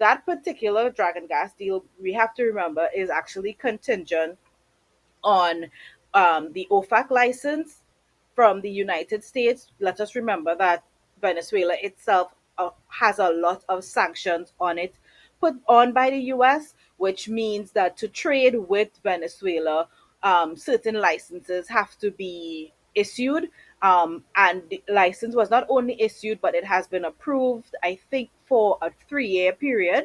that particular Dragon Gas deal, we have to remember, is actually contingent on the OFAC license from the United States. Let us remember that Venezuela itself has a lot of sanctions on it put on by the US, which means that to trade with Venezuela, certain licenses have to be issued. And the license was not only issued, but it has been approved, I think, for a 3-year period.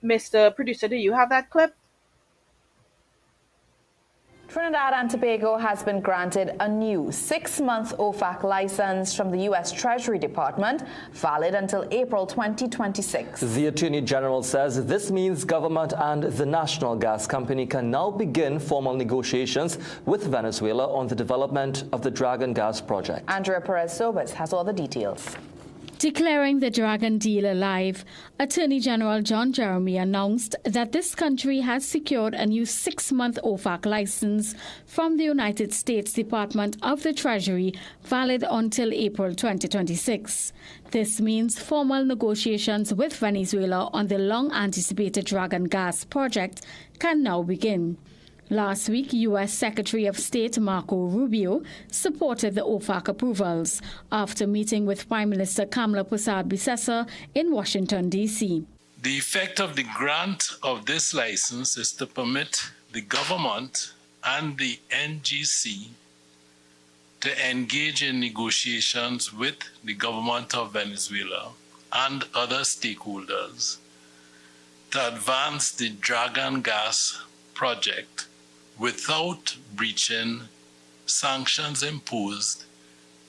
Mr. Producer, do you have that clip? Trinidad and Tobago has been granted a new 6-month OFAC license from the U.S. Treasury Department, valid until April 2026. The Attorney General says this means government and the national gas company can now begin formal negotiations with Venezuela on the development of the Dragon Gas project. Andrea Perez-Sobas has all the details. Declaring the Dragon deal alive, Attorney General John Jeremy announced that this country has secured a new 6-month OFAC license from the United States Department of the Treasury, valid until April 2026. This means formal negotiations with Venezuela on the long-anticipated Dragon Gas project can now begin. Last week, U.S. Secretary of State Marco Rubio supported the OFAC approvals after meeting with Prime Minister Kamala Persad-Bissessar in Washington, D.C. The effect of the grant of this license is to permit the government and the NGC to engage in negotiations with the government of Venezuela and other stakeholders to advance the Dragon Gas project without breaching sanctions imposed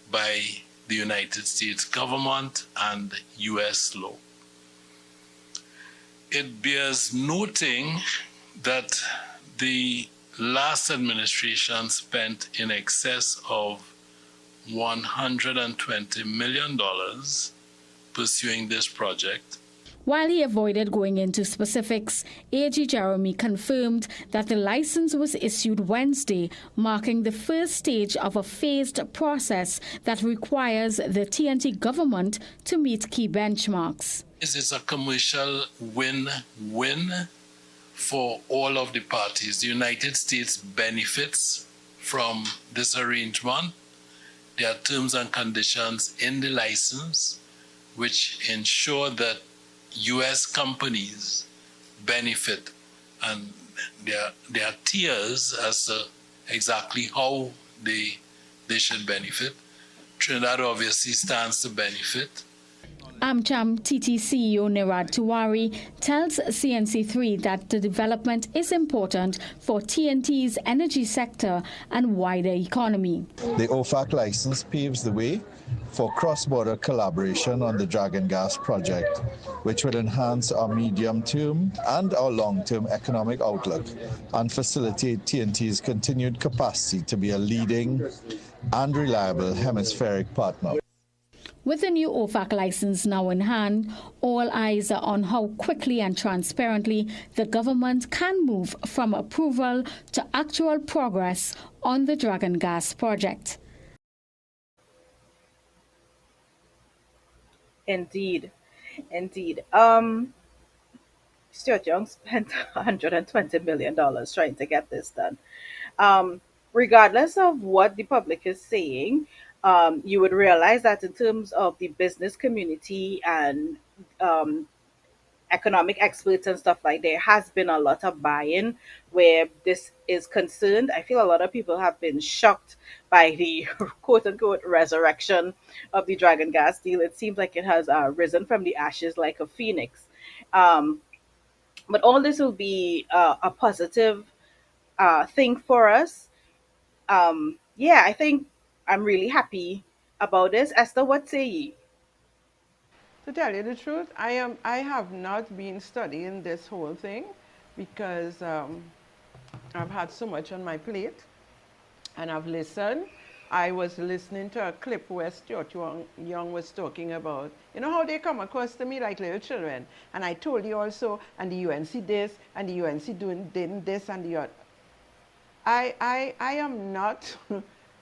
by the United States government and U.S. law. It bears noting that the last administration spent in excess of $120 million pursuing this project. While he avoided going into specifics, AG Jeremy confirmed that the license was issued Wednesday, marking the first stage of a phased process that requires the TNT government to meet key benchmarks. This is a commercial win-win for all of the parties. The United States benefits from this arrangement. There are terms and conditions in the license which ensure that U.S. companies benefit, and there are tiers as to exactly how they should benefit. Trinidad obviously stands to benefit. AmCham TT CEO Nirad Tiwari tells CNC3 that the development is important for TNT's energy sector and wider economy. The OFAC license paves the way for cross-border collaboration on the Dragon Gas project, which will enhance our medium-term and our long-term economic outlook and facilitate TNT's continued capacity to be a leading and reliable hemispheric partner. With the new OFAC license now in hand, all eyes are on how quickly and transparently the government can move from approval to actual progress on the Dragon Gas project. Indeed. Stuart Young spent $120 million trying to get this done. Regardless of what the public is saying, you would realize that in terms of the business community and economic experts and stuff like, there has been a lot of buy-in where this is concerned. I feel a lot of people have been shocked by the quote-unquote resurrection of the Dragon Gas deal. It seems like it has risen from the ashes like a phoenix. But all this will be a positive thing for us. I think I'm really happy about this. Esther, what say ye? To tell you the truth, I have not been studying this whole thing because I've had so much on my plate, and I've listened. I was listening to a clip where Stuart Young was talking about, you know, how they come across to me like little children. And I told you also, and the UNC this, and the UNC doing this, and the other. I am not,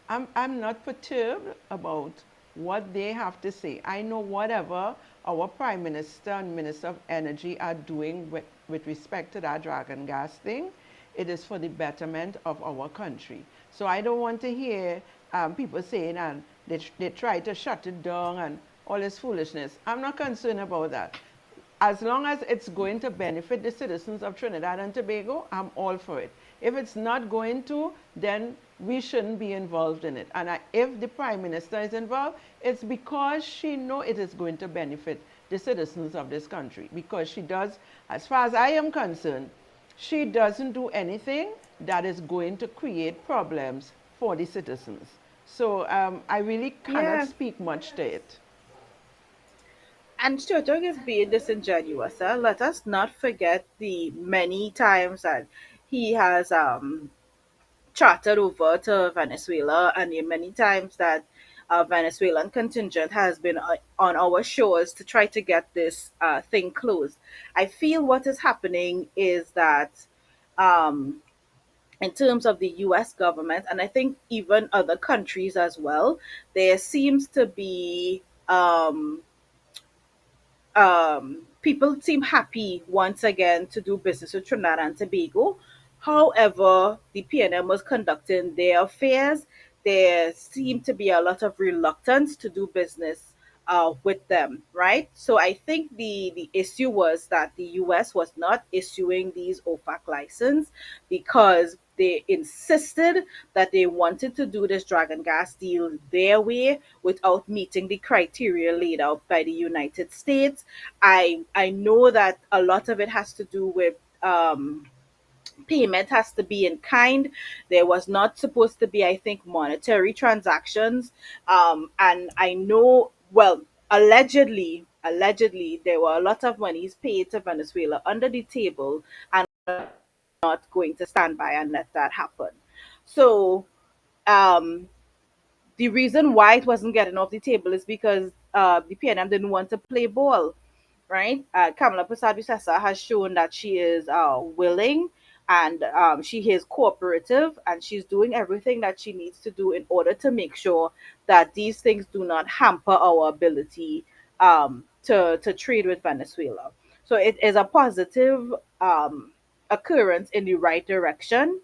I'm not perturbed about what they have to say. I know whatever our Prime Minister and Minister of Energy are doing with respect to that dragon gas thing, it is for the betterment of our country. So I don't want to hear people saying and they try to shut it down and all this foolishness. I'm not concerned about that. As long as it's going to benefit the citizens of Trinidad and Tobago, I'm all for it. If it's not going to, then we shouldn't be involved in it. And if the Prime Minister is involved, it's because she knows it is going to benefit the citizens of this country. Because she does, as far as I am concerned, she doesn't do anything that is going to create problems for the citizens. So I really cannot Yeah. speak much to it. And Stuart is being disingenuous. Let us not forget the many times that he has chartered over to Venezuela, and the many times that Venezuelan contingent has been on our shores to try to get this thing closed. I feel what is happening is that, um, in terms of the US government, and I think even other countries as well, there seems to be people seem happy once again to do business with Trinidad and Tobago. However, the PNM was conducting their affairs. There seemed to be a lot of reluctance to do business with them, right? So I think the issue was that the US was not issuing these OFAC license because they insisted that they wanted to do this dragon gas deal their way without meeting the criteria laid out by the United States. I know that a lot of it has to do with payment has to be in kind. There was not supposed to be, I think, monetary transactions. And I know, well, allegedly, there were a lot of monies paid to Venezuela under the table, and not going to stand by and let that happen. So um, the reason why it wasn't getting off the table is because the PNM didn't want to play ball, right? Kamala Prasad-Visesa has shown that she is willing, and she is cooperative, and she's doing everything that she needs to do in order to make sure that these things do not hamper our ability to trade with Venezuela. So it is a positive occurrence in the right direction,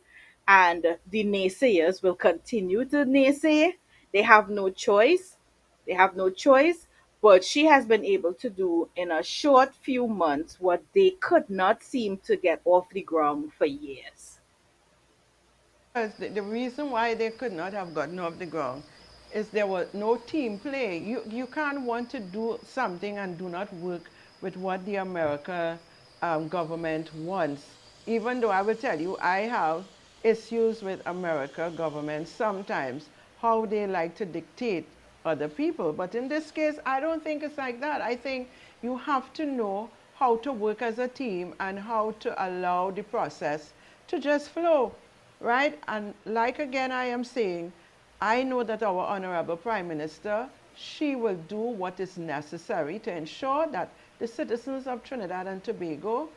and the naysayers will continue to naysay. They have no choice. They have no choice. But she has been able to do in a short few months what they could not seem to get off the ground for years. Because the reason why they could not have gotten off the ground is there was no team play. You can't want to do something and do not work with what the American government wants. Even though I will tell you, I have issues with America government sometimes, how they like to dictate other people. But in this case, I don't think it's like that. I think you have to know how to work as a team and how to allow the process to just flow, right? And like again, I am saying, I know that our Honorable Prime Minister, she will do what is necessary to ensure that the citizens of Trinidad and Tobago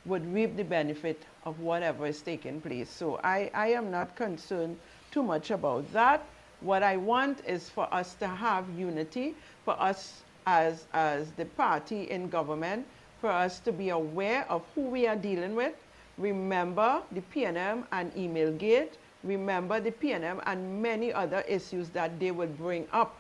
would reap the benefit of whatever is taking place. So I am not concerned too much about that. What I want is for us to have unity, for us as the party in government, for us to be aware of who we are dealing with. Remember the PNM and email gate. Remember the PNM and many other issues that they will bring up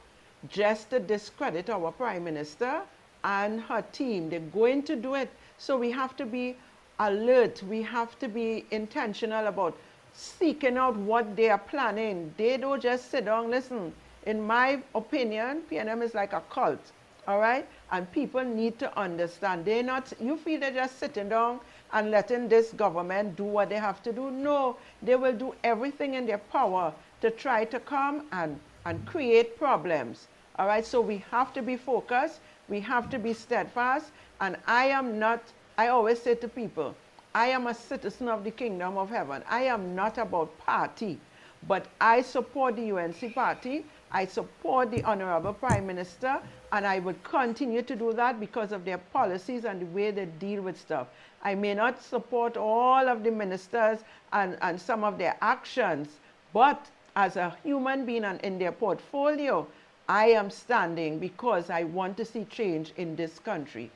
just to discredit our Prime Minister and her team. They're going to do it. So we have to be alert. We have to be intentional about seeking out what they are planning. They don't just sit down. Listen, in my opinion, PNM is like a cult, all right? And people need to understand. They're not, you feel they're just sitting down and letting this government do what they have to do. No, they will do everything in their power to try to come and create problems. All right, so we have to be focused. We have to be steadfast. And I am not, I always say to people, I am a citizen of the kingdom of heaven. I am not about party, but I support the UNC party. I support the Honorable Prime Minister, and I would continue to do that because of their policies and the way they deal with stuff. I may not support all of the ministers and some of their actions, but as a human being and in their portfolio, I am standing because I want to see change in this country.